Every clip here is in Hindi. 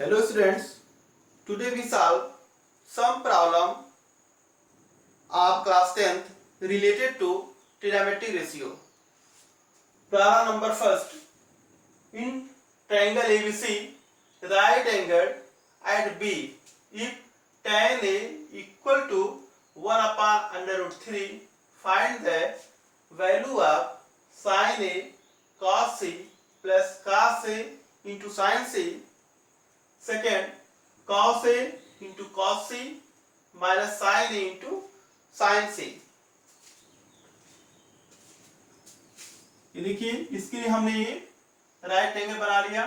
Hello students, today we solve some problem of class 10th related to trigonometric ratio. Problem number first. In triangle ABC, right angle at B, if tan A equal to 1 upon under root 3, find the value of sin A cos C plus cos A into sin C. Second, cos A into cos C minus sin A into sin C. ये देखिए, इसके लिए हमने ये राइट एंगल बना लिया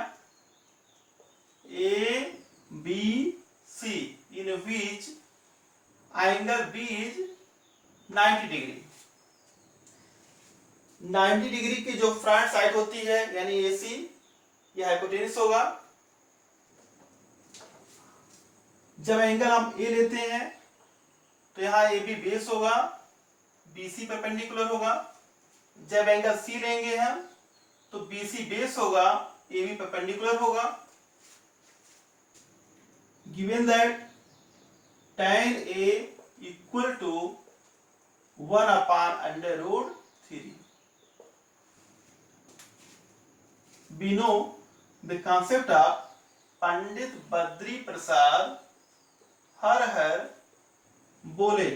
A B C in which angle B is 90 degree. 90 degree की जो फ्रंट साइड होती है यानी ए सी, यह हाइपोटेनस होगा। जब एंगल हम ए लेते हैं तो यहाँ ए बी बेस होगा, बी सी परपेंडिकुलर होगा। जब एंगल सी लेंगे हम तो बी सी बेस होगा, ए बी परपेंडिकुलर होगा। Given that tan A equal to 1 upon under root 3, we know the concept of Pandit Badri Prasad हर हर बोले।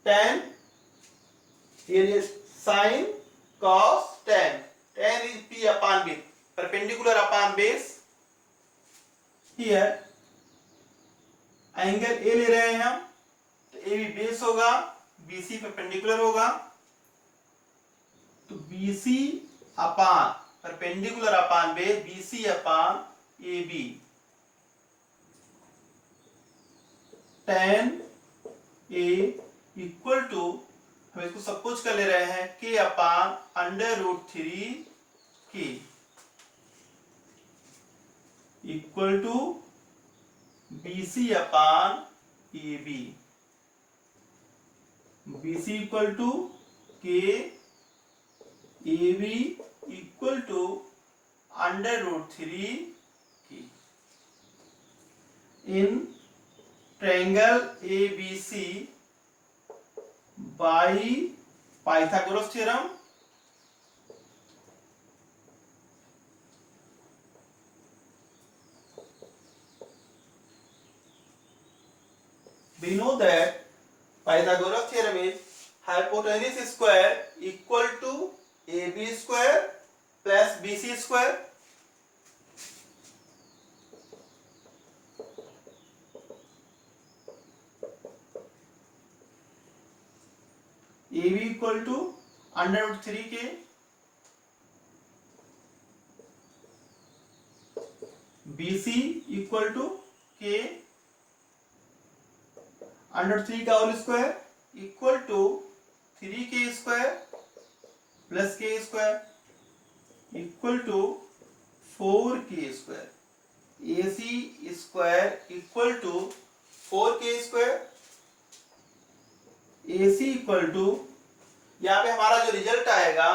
tan sin cos tan is p upon b, perpendicular upon base। here angle a ले रहे हैं हम तो a भी बेस होगा, bc परपेंडिकुलर होगा, तो bc upon perpendicular upon base bc upon ab, tan a equal to, हम इसको सपोज कर ले रहे हैं k upon under root 3 k equal to BC upon AB, BC equal to k, AB equal to under root 3 k। In triangle ABC by Pythagoras theorem, we know that Pythagoras theorem is hypotenuse square equal to AB square plus BC square। AB equal to under root 3 K, BC equal to K under 3 का whole square equal to 3k square plus k square equal to 4k square. AC square equal to 4k square. AC equal to, यहाँ पे हमारा जो रिजल्ट आएगा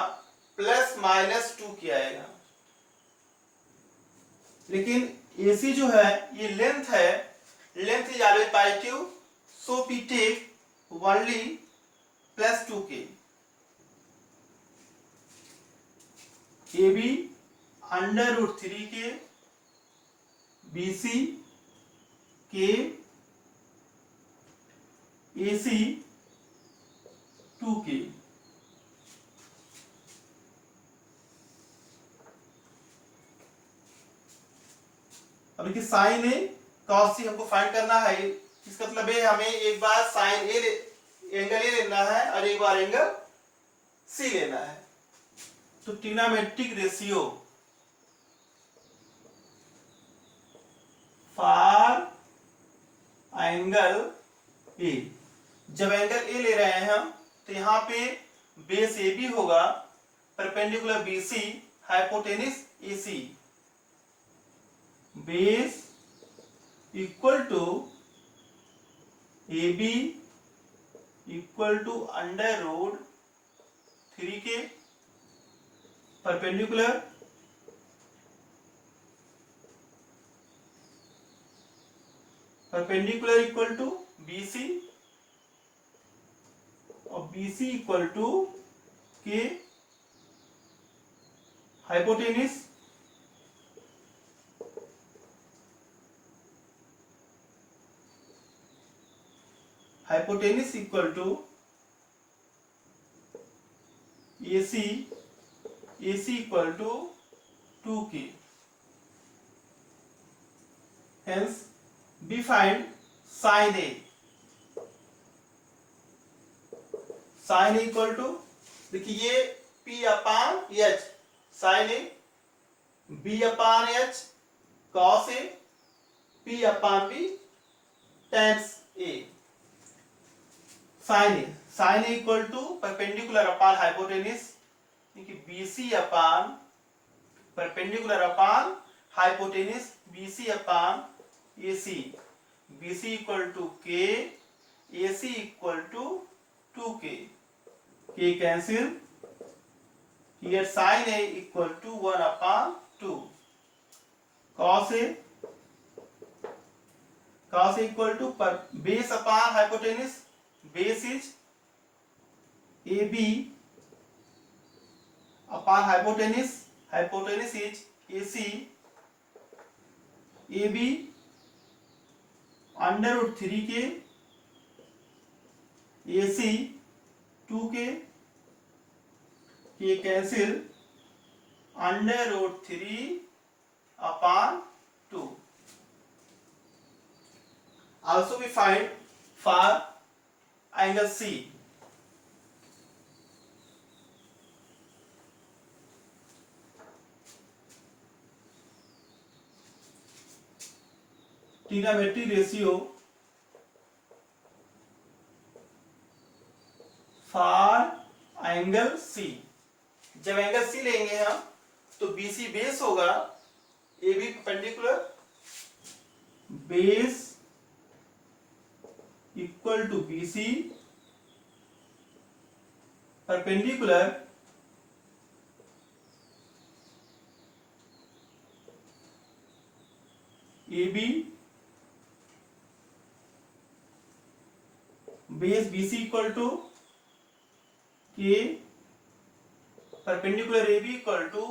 प्लस माइनस 2k आएगा, लेकिन AC जो है ये लेंथ है, length is always positive, so we take only plus 2k। AB under root 3k, BC k, AC 2k। अब देखिए साइन ए कॉस सी हमको फाइंड करना है। इसका मतलब है हमें एक बार साइन ए एंगल ए लेना है और एक बार एंगल सी लेना है। तो trigonometric ratio for angle A, जब एंगल ए ले रहे हैं हम तो यहाँ पे बेस ए बी होगा, perpendicular B C, hypotenuse A C, base equal to A B equal to under root 3k, perpendicular perpendicular equal to BC और BC equal to K, hypotenuse equal to AC equal to 2K. Hence we find sin A. sin A equal to, देखिए ये P upon H, sin A B upon H cos A, P upon B tan A. sin A equal to perpendicular upon hypotenuse, देखिए BC upon perpendicular upon hypotenuse BC upon AC, BC equal to K, AC equal to 2K. K cancel, here sin A equal to 1 upon 2, cos A equal to base upon hypotenuse, base is AB upon hypotenuse, hypotenuse is AC, AB under root 3K, AC 2K, K cancel, under root 3 upon 2. Also we find for angle C. Trigonometric ratio for angle C. जब एंगल C लेंगे हम तो BC बेस होगा, AB perpendicular, base equal to BC perpendicular AB, base BC equal to K, perpendicular AB equal to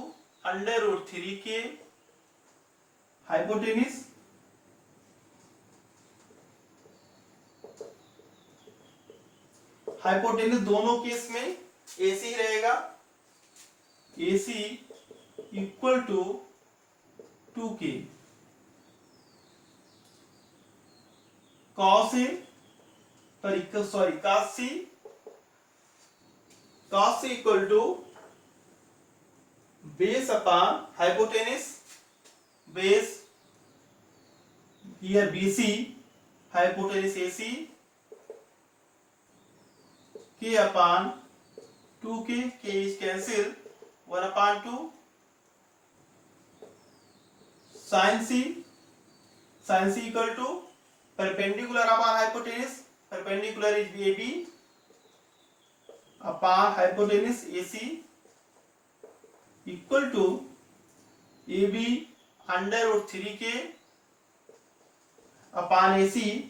under root 3K, hypotenuse दोनों केस में AC ही रहेगा, AC equal to 2K, cos C equal to base upon hypotenuse, base here BC, hypotenuse AC, K upon 2K, K is cancel, 1 upon 2, sin C equal to perpendicular upon hypotenuse, perpendicular is AB upon hypotenuse AC equal to AB under root 3K upon AC,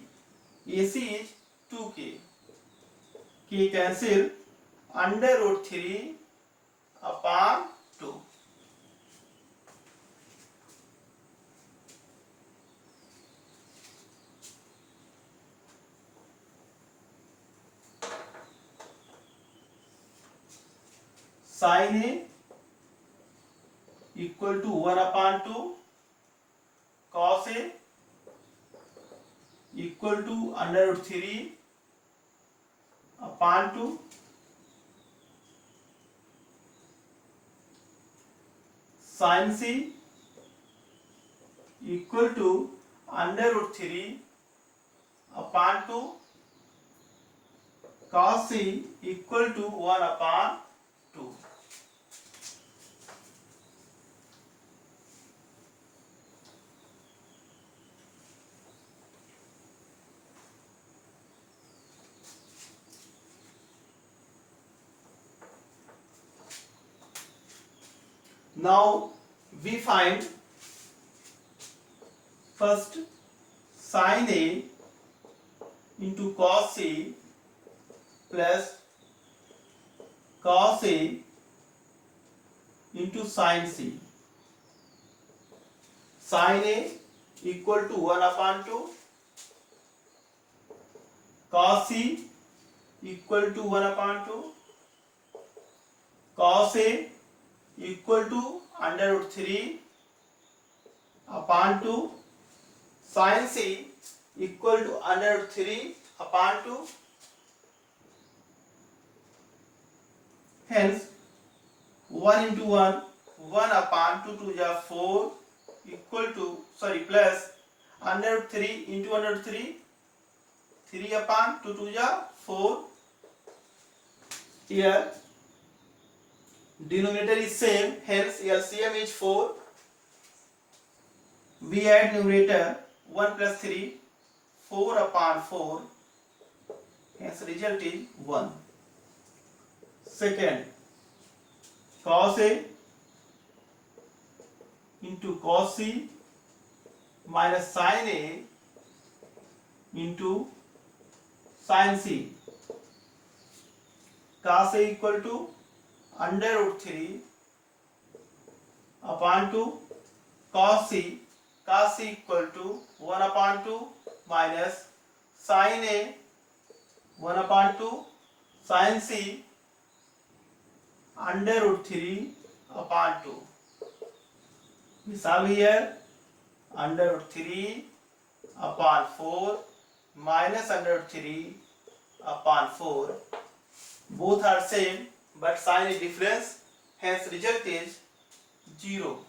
AC is 2K, K cancel, under root 3 upon 2. Sin A equal to 1 upon 2, cos A equal to under root 3 upon 2, sin C equal to under root 3 upon 2, cos C equal to 1 upon 2. Now we find first sin A into cos C plus cos A into sin C. Sin A equal to 1 upon 2, cos C equal to 1 upon 2, cos A equal to under root 3 upon 2, sin C equal to under root 3 upon 2. Hence 1 into 1, 1 upon 2 to the 4 equal to, plus under root 3 into under root 3, 3 upon 2 to the 4. Here denominator is same, hence LCM is 4. We add numerator 1 plus 3, 4 upon 4, hence result is 1. Second, cos A into cos C minus sin A into sin C. Cos A equal to under root 3 upon 2, cos C equal to 1 upon 2 minus sin A 1 upon 2 sin C under root 3 upon 2. We solve here under root 3 upon 4 minus under root 3 upon 4. Both are same but sign is difference, hence result is 0.